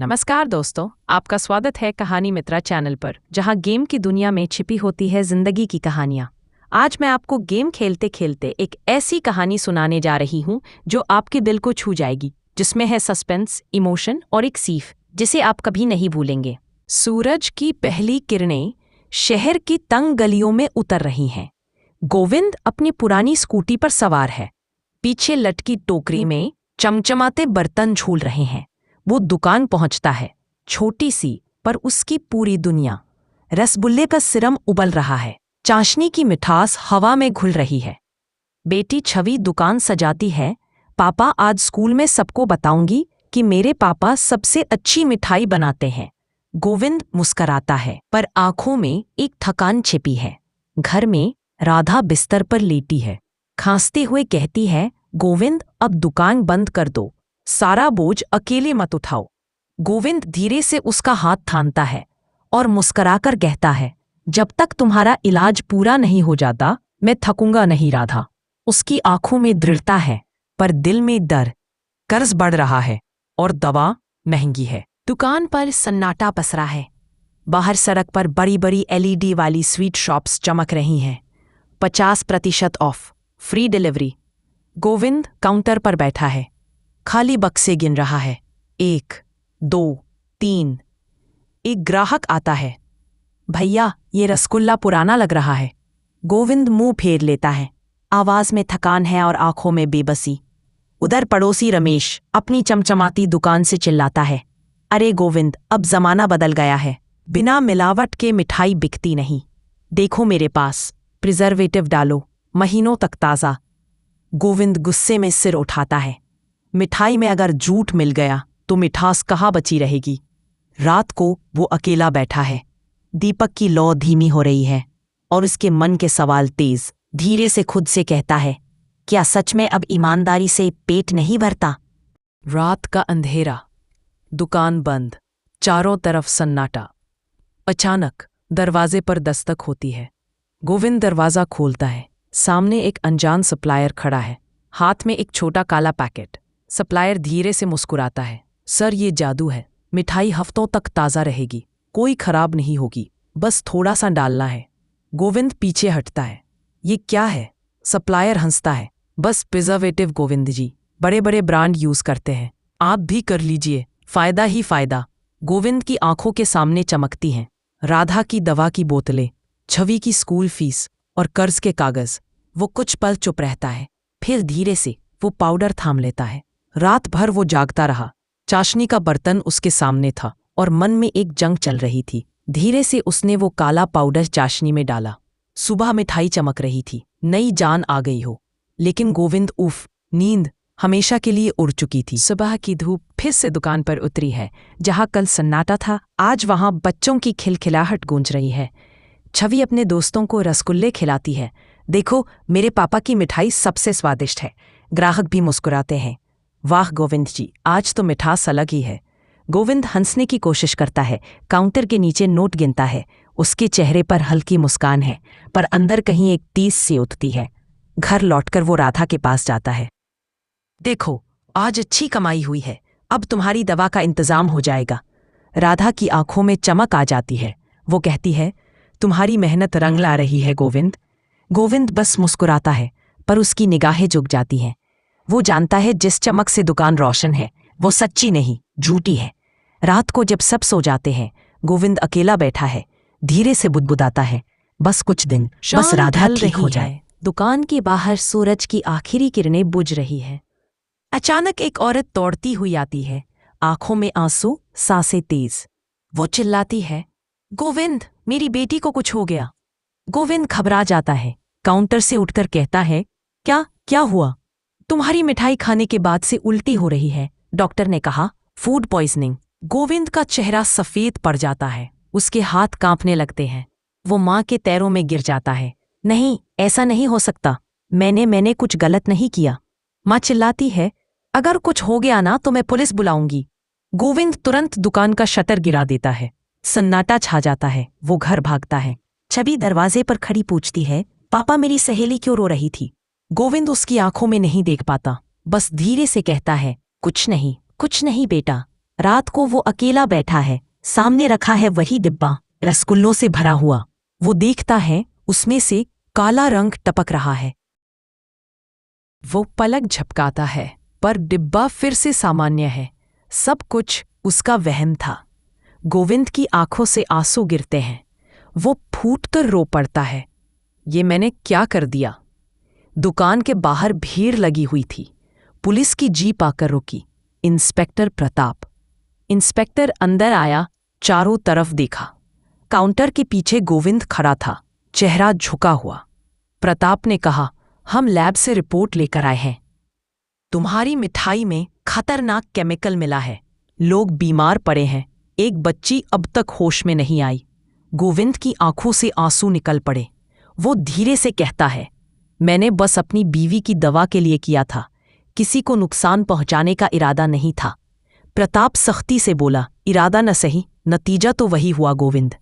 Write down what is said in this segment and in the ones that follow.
नमस्कार दोस्तों, आपका स्वागत है कहानी मित्रा चैनल पर, जहां गेम की दुनिया में छिपी होती है जिंदगी की कहानियां। आज मैं आपको गेम खेलते खेलते एक ऐसी कहानी सुनाने जा रही हूं जो आपके दिल को छू जाएगी, जिसमें है सस्पेंस, इमोशन और एक सीख जिसे आप कभी नहीं भूलेंगे। सूरज की पहली किरणें शहर की तंग गलियों में उतर रही हैं। गोविंद अपनी पुरानी स्कूटी पर सवार है। पीछे लटकी टोकरी में चमचमाते बर्तन झूल रहे हैं। वो दुकान पहुंचता है, छोटी सी पर उसकी पूरी दुनिया। रसगुल्ले का सिरम उबल रहा है, चाशनी की मिठास हवा में घुल रही है। बेटी छवि दुकान सजाती है। पापा, आज स्कूल में सबको बताऊंगी कि मेरे पापा सबसे अच्छी मिठाई बनाते हैं। गोविंद मुस्कराता है, पर आंखों में एक थकान छिपी है। घर में राधा बिस्तर पर लेटी है, खांसते हुए कहती है, गोविंद अब दुकान बंद कर दो, सारा बोझ अकेले मत उठाओ। गोविंद धीरे से उसका हाथ थामता है और मुस्कराकर कहता है, जब तक तुम्हारा इलाज पूरा नहीं हो जाता मैं थकूंगा नहीं राधा। उसकी आंखों में दृढ़ता है, पर दिल में डर। कर्ज बढ़ रहा है और दवा महंगी है। दुकान पर सन्नाटा पसरा है। बाहर सड़क पर बड़ी बड़ी एलईडी वाली स्वीट शॉप्स चमक रही हैं। 50% of, free delivery. Govind counter पर बैठा है, खाली बक्से गिन रहा है। 1, 2, 3। एक ग्राहक आता है। भैया, ये रसगुल्ला पुराना लग रहा है। गोविंद मुंह फेर लेता है, आवाज में थकान है और आंखों में बेबसी। उधर पड़ोसी रमेश अपनी चमचमाती दुकान से चिल्लाता है, अरे गोविंद, अब जमाना बदल गया है, बिना मिलावट के मिठाई बिकती नहीं। देखो मेरे पास, प्रिजर्वेटिव डालो, महीनों तक ताज़ा। गोविंद गुस्से में सिर उठाता है। मिठाई में अगर झूठ मिल गया तो मिठास कहाँ बची रहेगी। रात को वो अकेला बैठा है। दीपक की लौ धीमी हो रही है और उसके मन के सवाल तेज। धीरे से खुद से कहता है, क्या सच में अब ईमानदारी से पेट नहीं भरता। रात का अंधेरा, दुकान बंद, चारों तरफ सन्नाटा। अचानक दरवाजे पर दस्तक होती है। गोविंद दरवाजा खोलता है। सामने एक अनजान सप्लायर खड़ा है, हाथ में एक छोटा काला पैकेट। सप्लायर धीरे से मुस्कुराता है, सर ये जादू है, मिठाई हफ्तों तक ताज़ा रहेगी, कोई खराब नहीं होगी, बस थोड़ा सा डालना है। गोविंद पीछे हटता है, ये क्या है। सप्लायर हंसता है, बस प्रिजर्वेटिव गोविंद जी, बड़े बड़े ब्रांड यूज करते हैं, आप भी कर लीजिए, फायदा ही फायदा। गोविंद की आंखों के सामने चमकती हैं राधा की दवा की बोतलें, छवि की स्कूल फीस और कर्ज के कागज। वो कुछ पल चुप रहता है, फिर धीरे से वो पाउडर थाम लेता है। रात भर वो जागता रहा। चाशनी का बर्तन उसके सामने था और मन में एक जंग चल रही थी। धीरे से उसने वो काला पाउडर चाशनी में डाला। सुबह मिठाई चमक रही थी, नई जान आ गई हो। लेकिन गोविंद नींद हमेशा के लिए उड़ चुकी थी। सुबह की धूप फिर से दुकान पर उतरी है। जहां कल सन्नाटा था, आज वहां बच्चों की खिलखिलाहट गूंज रही है। छवि अपने दोस्तों को रसगुल्ले खिलाती है, देखो मेरे पापा की मिठाई सबसे स्वादिष्ट है। ग्राहक भी मुस्कुराते हैं, वाह गोविंद जी, आज तो मिठास अलग ही है। गोविंद हंसने की कोशिश करता है, काउंटर के नीचे नोट गिनता है। उसके चेहरे पर हल्की मुस्कान है, पर अंदर कहीं एक टीस सी उठती है। घर लौटकर वो राधा के पास जाता है। देखो, आज अच्छी कमाई हुई है, अब तुम्हारी दवा का इंतजाम हो जाएगा। राधा की आंखों में चमक आ जाती है। वो कहती है, तुम्हारी मेहनत रंग ला रही है गोविंद। गोविंद बस मुस्कुराता है, पर उसकी निगाहें झुक जाती हैं। वो जानता है जिस चमक से दुकान रोशन है वो सच्ची नहीं, झूठी है। रात को जब सब सो जाते हैं, गोविंद अकेला बैठा है। धीरे से बुदबुदाता है, बस कुछ दिन, बस राधा ठीक हो जाए। दुकान के बाहर सूरज की आखिरी किरणें बुझ रही है। अचानक एक औरत दौड़ती हुई आती है, आंखों में आंसू, सांसें तेज। वो चिल्लाती है, गोविंद, मेरी बेटी को कुछ हो गया। गोविंद घबरा जाता है, काउंटर से उठकर कहता है, क्या हुआ। तुम्हारी मिठाई खाने के बाद से उल्टी हो रही है, डॉक्टर ने कहा, फूड पॉइजनिंग। गोविंद का चेहरा सफेद पड़ जाता है, उसके हाथ कांपने लगते हैं। वो माँ के पैरों में गिर जाता है, नहीं, ऐसा नहीं हो सकता, मैंने कुछ गलत नहीं किया। माँ चिल्लाती है, अगर कुछ हो गया ना तो मैं पुलिस बुलाऊंगी। गोविंद तुरंत दुकान का शटर गिरा देता है। सन्नाटा छा जाता है, वो घर भागता है। छवि दरवाजे पर खड़ी पूछती है, पापा मेरी सहेली क्यों रो रही थी। गोविंद उसकी आंखों में नहीं देख पाता, बस धीरे से कहता है, कुछ नहीं बेटा, रात को वो अकेला बैठा है, सामने रखा है वही डिब्बा रसगुल्लों से भरा हुआ। वो देखता है उसमें से काला रंग टपक रहा है। वो पलक झपकाता है, पर डिब्बा फिर से सामान्य है। सब कुछ उसका वहम था। गोविंद की आंखों से आंसू गिरते हैं। वो फूटकर रो पड़ता है। ये मैंने क्या कर दिया? दुकान के बाहर भीड़ लगी हुई थी। पुलिस की जीप आकर रुकी। इंस्पेक्टर प्रताप। इंस्पेक्टर अंदर आया, चारों तरफ देखा। काउंटर के पीछे गोविंद खड़ा था, चेहरा झुका हुआ। प्रताप ने कहा, हम लैब से रिपोर्ट लेकर आए हैं। तुम्हारी मिठाई में खतरनाक केमिकल मिला है। लोग बीमार पड़े हैं। एक बच्ची अब तक होश में नहीं आई। गोविंद की आंखों से आंसू निकल पड़े। वो धीरे से कहता है, मैंने बस अपनी बीवी की दवा के लिए किया था। किसी को नुकसान पहुंचाने का इरादा नहीं था। प्रताप सख्ती से बोला, इरादा न सही, नतीजा तो वही हुआ गोविंद।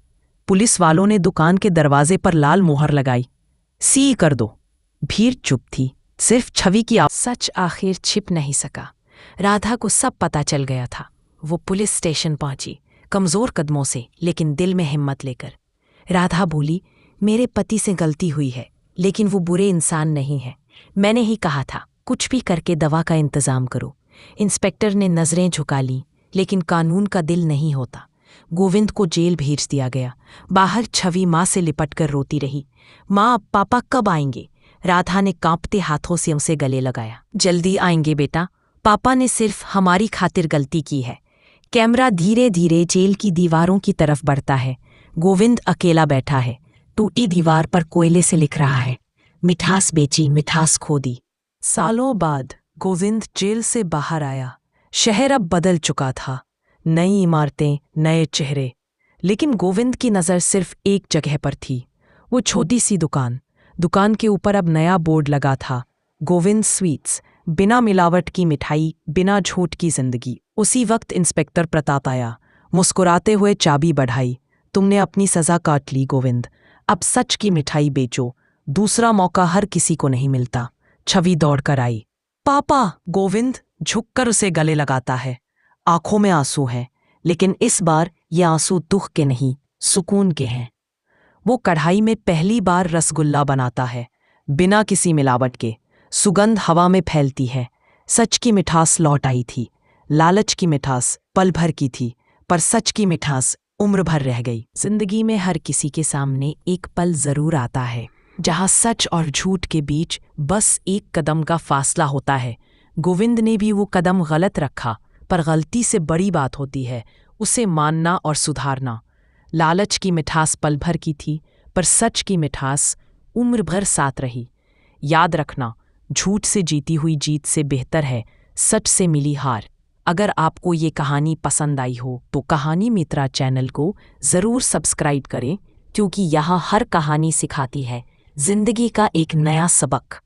पुलिस वालों ने दुकान के दरवाजे पर लाल मोहर लगाई, सील कर दो। भीड़ चुप थी, सिर्फ छवि की सच आखिर छिप नहीं सका। राधा को सब पता चल गया था। वो पुलिस स्टेशन पहुंची, कमजोर कदमों से, लेकिन दिल में हिम्मत लेकर। राधा बोली, मेरे पति से गलती हुई है, लेकिन वो बुरे इंसान नहीं है। मैंने ही कहा था, कुछ भी करके दवा का इंतजाम करो। इंस्पेक्टर ने नजरें झुका लीं, लेकिन कानून का दिल नहीं होता। गोविंद को जेल भेज दिया गया। बाहर छवि माँ से लिपटकर रोती रही। माँ, अब पापा कब आएंगे? राधा ने कांपते हाथों से उसे गले लगाया। जल्दी आएंगे बेटा, पापा ने सिर्फ हमारी खातिर गलती की है। कैमरा धीरे धीरे जेल की दीवारों की तरफ बढ़ता है। गोविंद अकेला बैठा है। टूटी दीवार पर कोयले से लिख रहा है, मिठास बेची, मिठास खो दी। सालों बाद गोविंद जेल से बाहर आया। शहर अब बदल चुका था। नई इमारतें, नए चेहरे, लेकिन गोविंद की नज़र सिर्फ एक जगह पर थी, वो छोटी सी दुकान। दुकान के ऊपर अब नया बोर्ड लगा था, गोविंद स्वीट्स, बिना मिलावट की मिठाई, बिना झूठ की जिंदगी। उसी वक्त इंस्पेक्टर प्रताप आया, मुस्कुराते हुए चाबी बढ़ाई। तुमने अपनी सज़ा काट ली गोविंद, अब सच की मिठाई बेचो। दूसरा मौका हर किसी को नहीं मिलता। छवि दौड़कर आई। पापा! गोविंद झुककर उसे गले लगाता है। आंखों में आंसू हैं, लेकिन इस बार ये आंसू दुख के नहीं, सुकून के हैं। वो कढ़ाई में पहली बार रसगुल्ला बनाता है, बिना किसी मिलावट के। सुगंध हवा में फैलती है। सच की मिठास लौट आई थी। लालच की मिठास पल भर की थी, पर सच की मिठास उम्र भर रह गई। जिंदगी में हर किसी के सामने एक पल जरूर आता है, जहां सच और झूठ के बीच बस एक कदम का फासला होता है। गोविंद ने भी वो कदम गलत रखा, पर गलती से बड़ी बात होती है उसे मानना और सुधारना। लालच की मिठास पल भर की थी, पर सच की मिठास उम्र भर साथ रही। याद रखना, झूठ से जीती हुई जीत से बेहतर है सच से मिली हार। अगर आपको ये कहानी पसंद आई हो तो कहानी मित्रा चैनल को ज़रूर सब्सक्राइब करें, क्योंकि यहाँ हर कहानी सिखाती है जिंदगी का एक नया सबक।